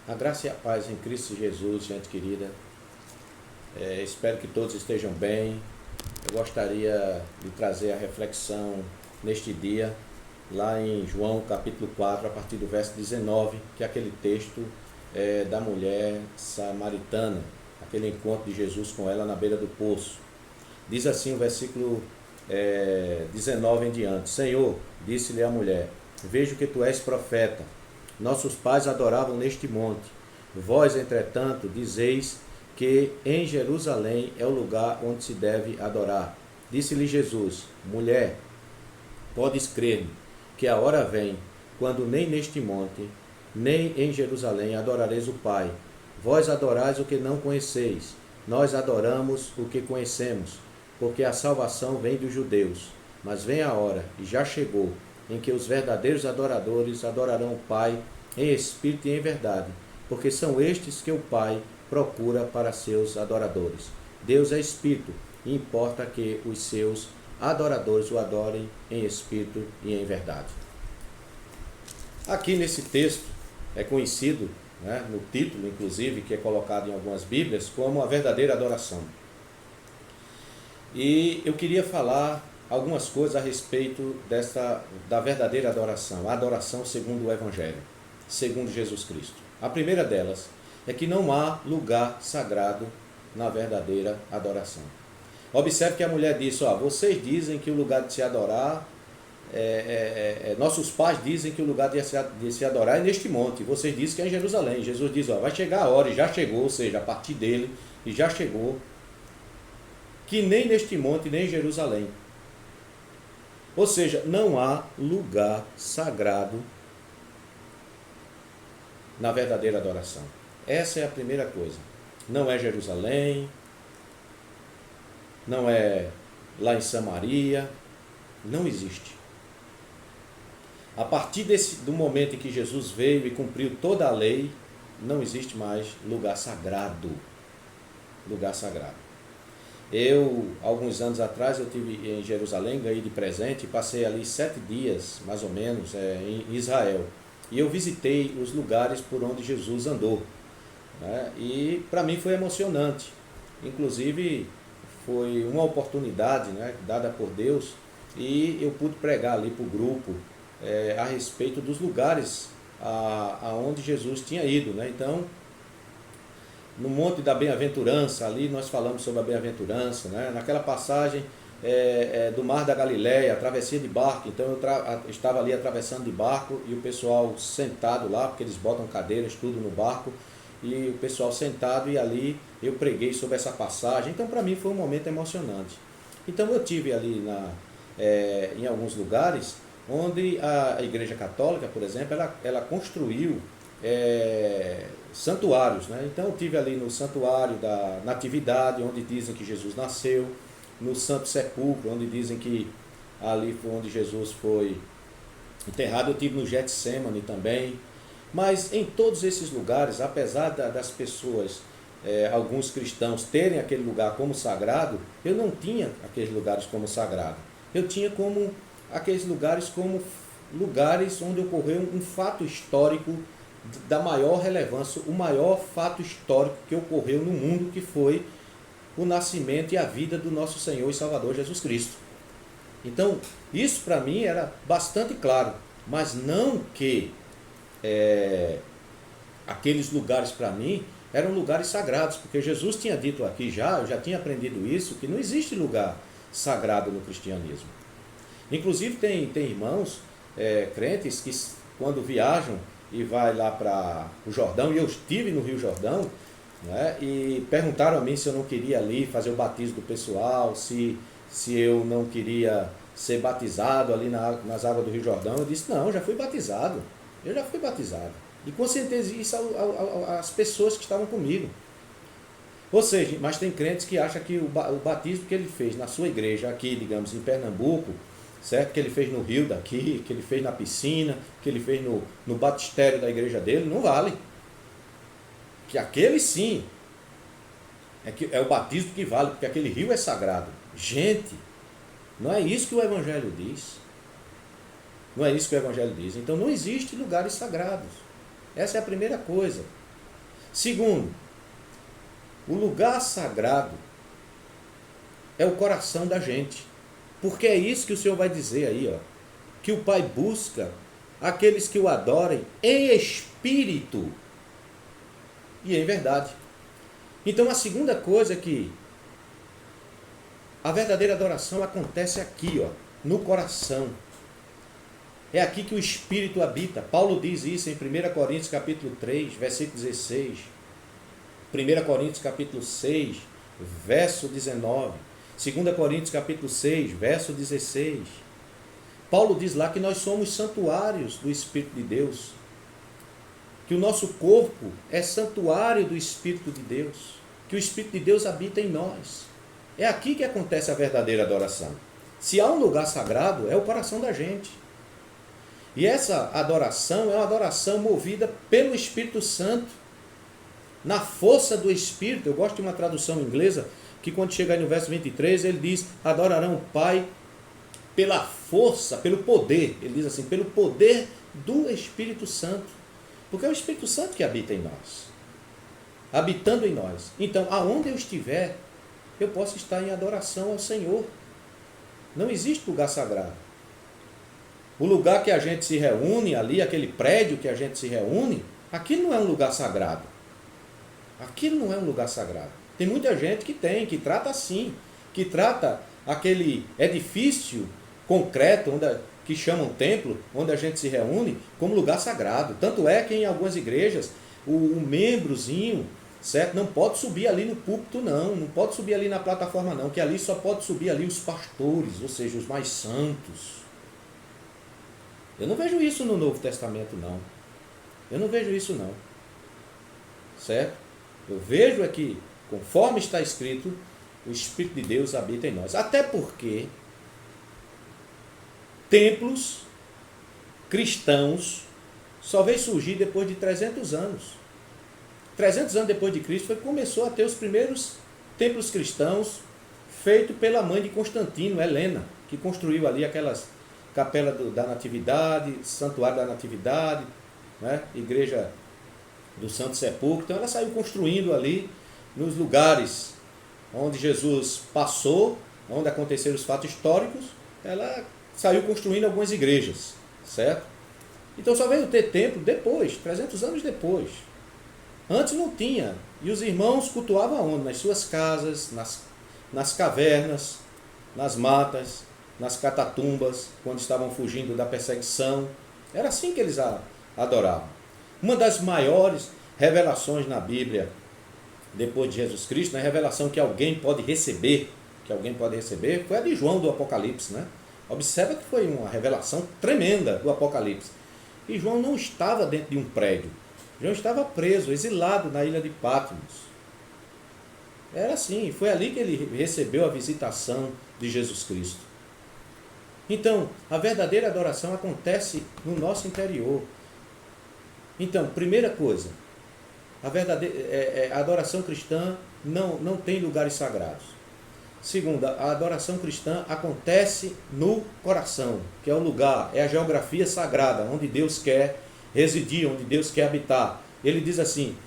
A graça e a paz em Cristo Jesus, gente querida. Espero que todos estejam bem. Eu gostaria de trazer a reflexão neste dia, lá em João capítulo 4, a partir do verso 19, que é aquele texto da mulher samaritana, aquele encontro de Jesus com ela na beira do poço. Diz assim o versículo 19 em diante: Senhor, disse-lhe a mulher, vejo que tu és profeta. Nossos pais adoravam neste monte. Vós, entretanto, dizeis que em Jerusalém é o lugar onde se deve adorar. Disse-lhe Jesus, mulher, podes crer-me, que a hora vem, quando nem neste monte, nem em Jerusalém adorareis o Pai. Vós adorais o que não conheceis, nós adoramos o que conhecemos, porque a salvação vem dos judeus. Mas vem a hora, e já chegou, em que os verdadeiros adoradores adorarão o Pai em espírito e em verdade, porque são estes que o Pai procura para seus adoradores. Deus é espírito, e importa que os seus adoradores o adorem em espírito e em verdade. Aqui nesse texto é conhecido, no título inclusive, que é colocado em algumas Bíblias, como a verdadeira adoração. E eu queria falar algumas coisas a respeito da verdadeira adoração, a adoração segundo o Evangelho, segundo Jesus Cristo. A primeira delas é que não há lugar sagrado na verdadeira adoração. Observe que a mulher disse, vocês dizem que o lugar de se adorar, nossos pais dizem que o lugar de se adorar é neste monte, vocês dizem que é em Jerusalém. Jesus diz, vai chegar a hora, e já chegou, ou seja, a partir dele, e já chegou, que nem neste monte, nem em Jerusalém. Ou seja, não há lugar sagrado na verdadeira adoração. Essa é a primeira coisa. Não é Jerusalém, não é lá em Samaria, não existe. A partir do momento em que Jesus veio e cumpriu toda a lei, não existe mais lugar sagrado. Lugar sagrado. Alguns anos atrás, eu estive em Jerusalém, ganhei de presente, e passei ali 7 dias, mais ou menos, em Israel. E eu visitei os lugares por onde Jesus andou. E para mim foi emocionante. Inclusive, foi uma oportunidade dada por Deus, e eu pude pregar ali para o grupo a respeito dos lugares aonde Jesus tinha ido. Então, no Monte da Bem-aventurança, ali nós falamos sobre a bem-aventurança, naquela passagem do Mar da Galileia, a travessia de barco. Então eu estava ali atravessando de barco, e o pessoal sentado lá, porque eles botam cadeiras, tudo no barco, e o pessoal sentado, e ali eu preguei sobre essa passagem. Então para mim foi um momento emocionante. Então eu tive ali em alguns lugares onde a Igreja Católica, por exemplo, ela construiu santuários. Então eu estive ali no Santuário da Natividade, onde dizem que Jesus nasceu, no Santo Sepulcro, onde dizem que ali foi onde Jesus foi enterrado. Eu estive no Getsemane também. Mas em todos esses lugares, apesar das pessoas, alguns cristãos, terem aquele lugar como sagrado, eu não tinha aqueles lugares como sagrado. Eu tinha aqueles lugares como lugares onde ocorreu um fato histórico da maior relevância, o maior fato histórico que ocorreu no mundo, que foi o nascimento e a vida do nosso Senhor e Salvador Jesus Cristo. Então, isso para mim era bastante claro, mas não que aqueles lugares para mim eram lugares sagrados, porque Jesus tinha dito aqui eu já tinha aprendido isso, que não existe lugar sagrado no cristianismo. Inclusive tem irmãos crentes que quando viajam e vai lá para o Jordão, e eu estive no Rio Jordão, e perguntaram a mim se eu não queria ali fazer o batismo do pessoal, se eu não queria ser batizado ali nas águas do Rio Jordão. Eu disse, não, eu já fui batizado. E conscientizei isso às pessoas que estavam comigo. Ou seja, mas tem crentes que acham que o batismo que ele fez na sua igreja aqui, digamos, em Pernambuco, certo? Que ele fez no rio daqui, que ele fez na piscina, que ele fez no batistério da igreja dele, não vale. Que aquele sim é o batismo que vale, porque aquele rio é sagrado. Gente, não é isso que o Evangelho diz. Não é isso que o Evangelho diz. Então não existe lugares sagrados. Essa é a primeira coisa. Segundo, o lugar sagrado é o coração da gente. Porque é isso que o Senhor vai dizer aí, ó, que o Pai busca aqueles que o adorem em espírito e em verdade. Então a segunda coisa é que a verdadeira adoração acontece aqui, ó, no coração. É aqui que o Espírito habita. Paulo diz isso em 1 Coríntios capítulo 3, versículo 16. 1 Coríntios capítulo 6, verso 19. 2 Coríntios capítulo 6, verso 16. Paulo diz lá que nós somos santuários do Espírito de Deus. Que o nosso corpo é santuário do Espírito de Deus. Que o Espírito de Deus habita em nós. É aqui que acontece a verdadeira adoração. Se há um lugar sagrado, é o coração da gente. E essa adoração é uma adoração movida pelo Espírito Santo, na força do Espírito. Eu gosto de uma tradução inglesa, que quando chega aí no verso 23, ele diz, adorarão o Pai pela força, pelo poder. Ele diz assim, pelo poder do Espírito Santo. Porque é o Espírito Santo que habita em nós. Habitando em nós. Então, aonde eu estiver, eu posso estar em adoração ao Senhor. Não existe lugar sagrado. O lugar que a gente se reúne ali, aquele prédio que a gente se reúne, aquilo não é um lugar sagrado. Aquilo não é um lugar sagrado. Tem muita gente que trata assim, que trata aquele edifício concreto, que chamam templo, onde a gente se reúne, como lugar sagrado. Tanto é que em algumas igrejas, o membrozinho, certo, não pode subir ali no púlpito, não pode subir ali na plataforma, não, que ali só pode subir ali os pastores, ou seja, os mais santos. Eu não vejo isso no Novo Testamento, não. Eu não vejo isso, não. Certo? Eu vejo aqui, conforme está escrito, o Espírito de Deus habita em nós. Até porque templos cristãos só veio surgir depois de 300 anos. 300 anos depois de Cristo foi que começou a ter os primeiros templos cristãos feitos pela mãe de Constantino, Helena, que construiu ali aquelas Capela da Natividade, Santuário da Natividade, né? Igreja do Santo Sepulcro. Então ela saiu construindo ali nos lugares onde Jesus passou, onde aconteceram os fatos históricos, ela saiu construindo algumas igrejas, certo? Então só veio ter templo depois, 300 anos depois. Antes não tinha. E os irmãos cultuavam onde? Nas suas casas, nas cavernas, nas matas, nas catatumbas, quando estavam fugindo da perseguição. Era assim que eles adoravam. Uma das maiores revelações na Bíblia, depois de Jesus Cristo, a revelação que alguém pode receber, foi a de João do Apocalipse, né? Observa que foi uma revelação tremenda do Apocalipse. E João não estava dentro de um prédio. João estava preso, exilado na ilha de Patmos. Era assim, foi ali que ele recebeu a visitação de Jesus Cristo. Então, a verdadeira adoração acontece no nosso interior. Então, primeira coisa, a adoração cristã não tem lugares sagrados. Segunda, a adoração cristã acontece no coração, que é o lugar, é a geografia sagrada, onde Deus quer residir, onde Deus quer habitar. Ele diz assim,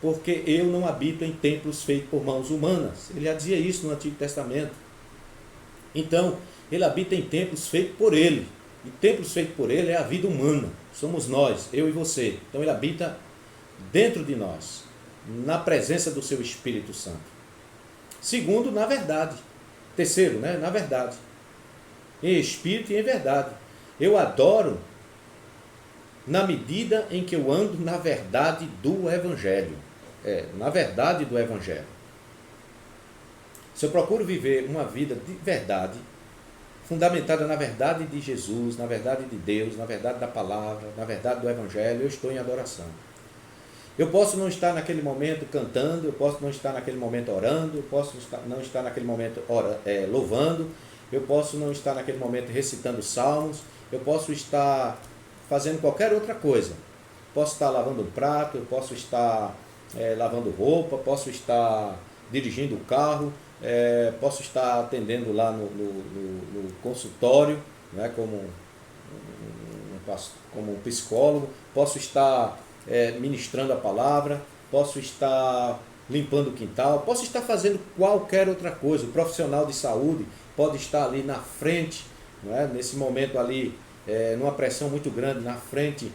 porque eu não habito em templos feitos por mãos humanas. Ele já dizia isso no Antigo Testamento. Então, ele habita em templos feitos por ele. E templos feitos por ele é a vida humana. Somos nós, eu e você. Então ele habita dentro de nós, na presença do seu Espírito Santo. Segundo, na verdade. Terceiro, né? Na verdade. Em espírito e em verdade. Eu adoro na medida em que eu ando na verdade do Evangelho. Na verdade do Evangelho. Se eu procuro viver uma vida de verdade, fundamentada na verdade de Jesus, na verdade de Deus, na verdade da palavra, na verdade do Evangelho, eu estou em adoração. Eu posso não estar naquele momento cantando, eu posso não estar naquele momento orando, eu posso não estar naquele momento louvando, eu posso não estar naquele momento recitando salmos, eu posso estar fazendo qualquer outra coisa. Posso estar lavando um prato, eu posso estar lavando roupa, posso estar dirigindo o carro, posso estar atendendo lá no consultório, né, como um psicólogo, posso estar ministrando a palavra, posso estar limpando o quintal, posso estar fazendo qualquer outra coisa. O profissional de saúde pode estar ali na frente, não é? Nesse momento ali, numa pressão muito grande, na frente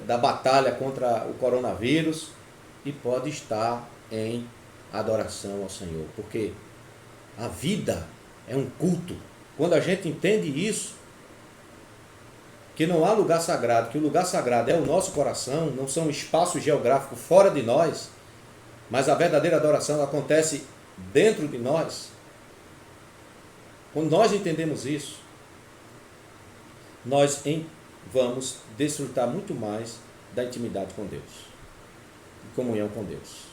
da batalha contra o coronavírus, e pode estar em adoração ao Senhor, porque a vida é um culto. Quando a gente entende isso, que não há lugar sagrado, que o lugar sagrado é o nosso coração, não são espaços geográficos fora de nós, mas a verdadeira adoração acontece dentro de nós. Quando nós entendemos isso, nós vamos desfrutar muito mais da intimidade com Deus, de comunhão com Deus.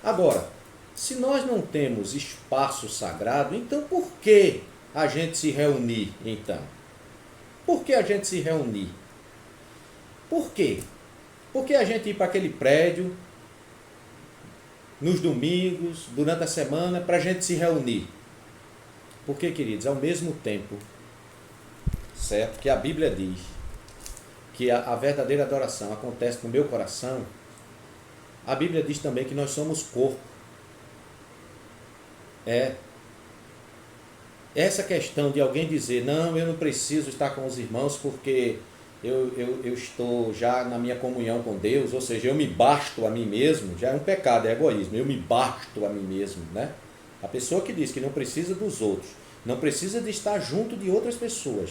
Agora, se nós não temos espaço sagrado, então por que a gente se reunir, então? Por que a gente se reunir? Por quê? Por que a gente ir para aquele prédio nos domingos, durante a semana, para a gente se reunir? Porque, queridos, ao mesmo tempo, certo, que a Bíblia diz que a verdadeira adoração acontece no meu coração, a Bíblia diz também que nós somos corpo. Essa questão de alguém dizer, não, eu não preciso estar com os irmãos porque eu estou já na minha comunhão com Deus, ou seja, eu me basto a mim mesmo, já é um pecado, é egoísmo, eu me basto a mim mesmo, né? A pessoa que diz que não precisa dos outros, não precisa de estar junto de outras pessoas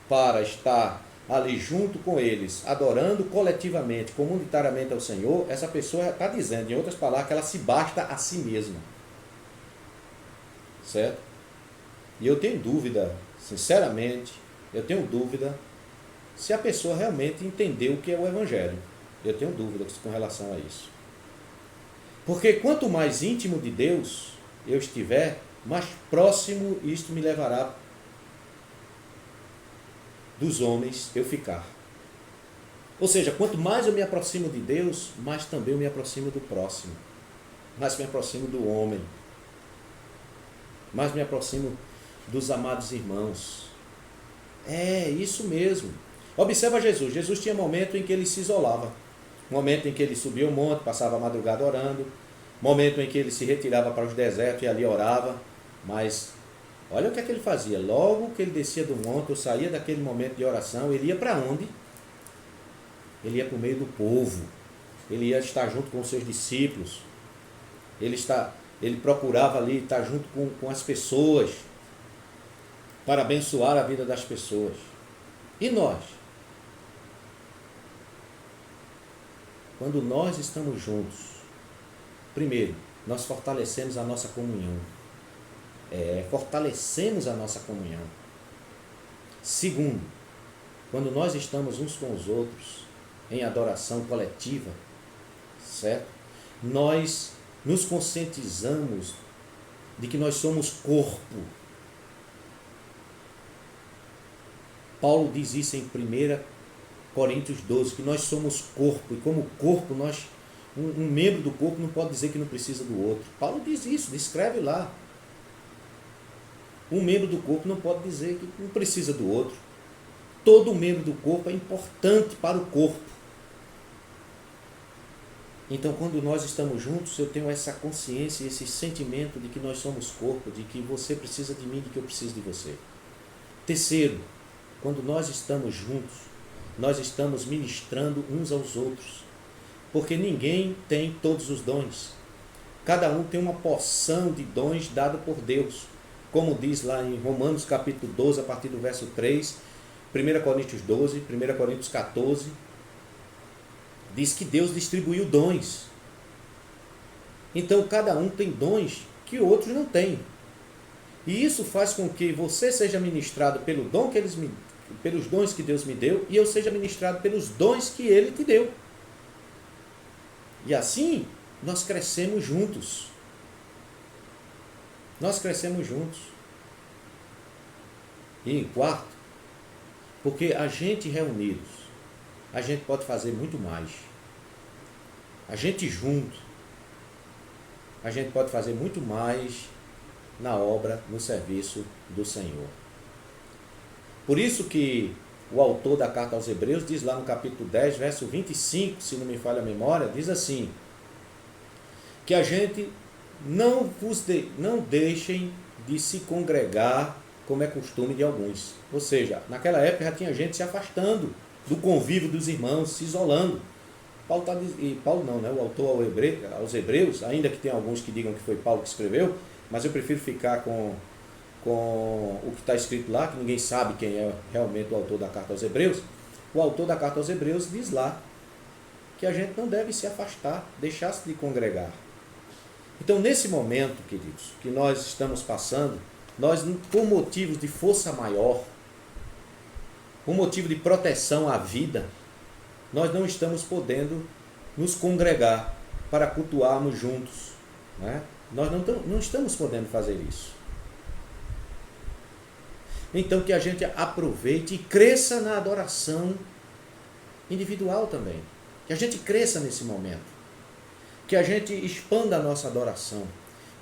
para estar ali junto com eles, adorando coletivamente, comunitariamente ao Senhor, essa pessoa está dizendo, em outras palavras, que ela se basta a si mesma. Certo? E eu tenho dúvida, sinceramente, eu tenho dúvida se a pessoa realmente entendeu o que é o Evangelho. Eu tenho dúvidas com relação a isso. Porque quanto mais íntimo de Deus eu estiver, mais próximo isto me levará dos homens eu ficar. Ou seja, quanto mais eu me aproximo de Deus, mais também eu me aproximo do próximo. Mais me aproximo do homem. Mais me aproximo dos amados irmãos. É isso mesmo. Observa Jesus. Jesus tinha momento em que ele se isolava. Momento em que ele subia o monte, passava a madrugada orando. Momento em que ele se retirava para os desertos e ali orava. Mas olha o que é que ele fazia. Logo que ele descia do monte, ou saía daquele momento de oração, ele ia para onde? Ele ia para o meio do povo. Ele ia estar junto com os seus discípulos. Ele procurava ali estar junto com as pessoas para abençoar a vida das pessoas. E nós? Quando nós estamos juntos, primeiro, nós fortalecemos a nossa comunhão. Fortalecemos a nossa comunhão. Segundo, quando nós estamos uns com os outros em adoração coletiva, certo? Nós nos conscientizamos de que nós somos corpo. Paulo diz isso em 1 Coríntios 12, que nós somos corpo, e como corpo, um membro do corpo não pode dizer que não precisa do outro. Paulo diz isso, descreve lá. Um membro do corpo não pode dizer que não precisa do outro. Todo membro do corpo é importante para o corpo. Então, quando nós estamos juntos, eu tenho essa consciência, esse sentimento de que nós somos corpo, de que você precisa de mim, de que eu preciso de você. Terceiro, quando nós estamos juntos, nós estamos ministrando uns aos outros. Porque ninguém tem todos os dons. Cada um tem uma porção de dons dado por Deus. Como diz lá em Romanos capítulo 12, a partir do verso 3, 1 Coríntios 12, 1 Coríntios 14, diz que Deus distribuiu dons. Então cada um tem dons que outros não têm. E isso faz com que você seja ministrado pelos dons que Deus me deu, e eu seja ministrado pelos dons que Ele te deu. E assim nós crescemos juntos. Nós crescemos juntos. E em quarto, porque a gente reunidos, a gente pode fazer muito mais. A gente junto, a gente pode fazer muito mais na obra, no serviço do Senhor. Por isso que o autor da carta aos Hebreus diz lá no capítulo 10, verso 25, se não me falha a memória, diz assim, que a gente não deixem de se congregar como é costume de alguns. Ou seja, naquela época já tinha gente se afastando do convívio dos irmãos, se isolando. Paulo não, né? O autor aos Hebreus, ainda que tem alguns que digam que foi Paulo que escreveu, mas eu prefiro ficar com o que está escrito lá, que ninguém sabe quem é realmente o autor da carta aos Hebreus. O autor da carta aos Hebreus diz lá que a gente não deve se afastar, deixar-se de congregar. Então, nesse momento, queridos, que nós estamos passando, nós, por motivos de força maior, por motivo de proteção à vida, nós não estamos podendo nos congregar para cultuarmos juntos. Né? Nós não estamos podendo fazer isso. Então, que a gente aproveite e cresça na adoração individual também. Que a gente cresça nesse momento. Que a gente expanda a nossa adoração.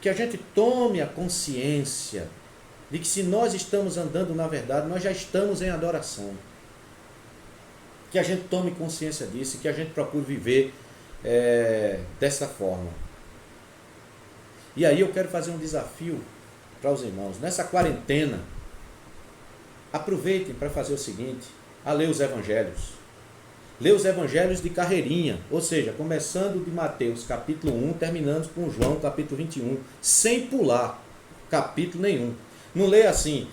Que a gente tome a consciência de que se nós estamos andando na verdade, nós já estamos em adoração. Que a gente tome consciência disso e que a gente procure viver dessa forma. E aí eu quero fazer um desafio para os irmãos. Nessa quarentena, aproveitem para fazer o seguinte, a ler os evangelhos. Ler os evangelhos de carreirinha, ou seja, começando de Mateus capítulo 1, terminando com João capítulo 21, sem pular capítulo nenhum. Não lê assim,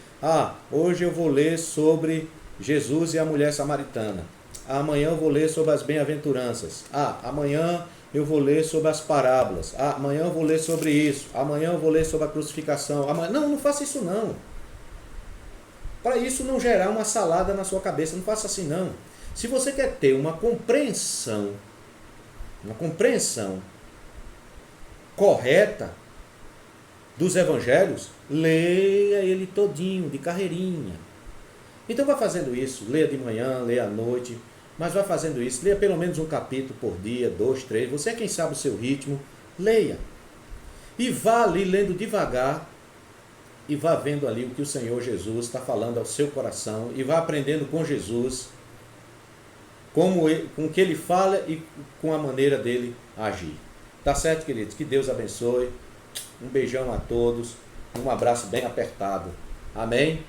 hoje eu vou ler sobre Jesus e a mulher samaritana. Amanhã eu vou ler sobre as bem-aventuranças. Amanhã eu vou ler sobre as parábolas. Amanhã eu vou ler sobre isso. Amanhã eu vou ler sobre a crucificação. Não faça isso não. Para isso não gerar uma salada na sua cabeça, não faça assim não. Se você quer ter uma compreensão correta dos evangelhos, leia ele todinho, de carreirinha. Então vá fazendo isso, leia de manhã, leia à noite, mas vá fazendo isso, leia pelo menos um capítulo por dia, 2, 3, você é quem sabe o seu ritmo, leia. E vá ali lendo devagar, e vá vendo ali o que o Senhor Jesus está falando ao seu coração, e vá aprendendo com Jesus, com o que ele fala e com a maneira dele agir. Tá certo, queridos? Que Deus abençoe. Um beijão a todos. Um abraço bem apertado. Amém?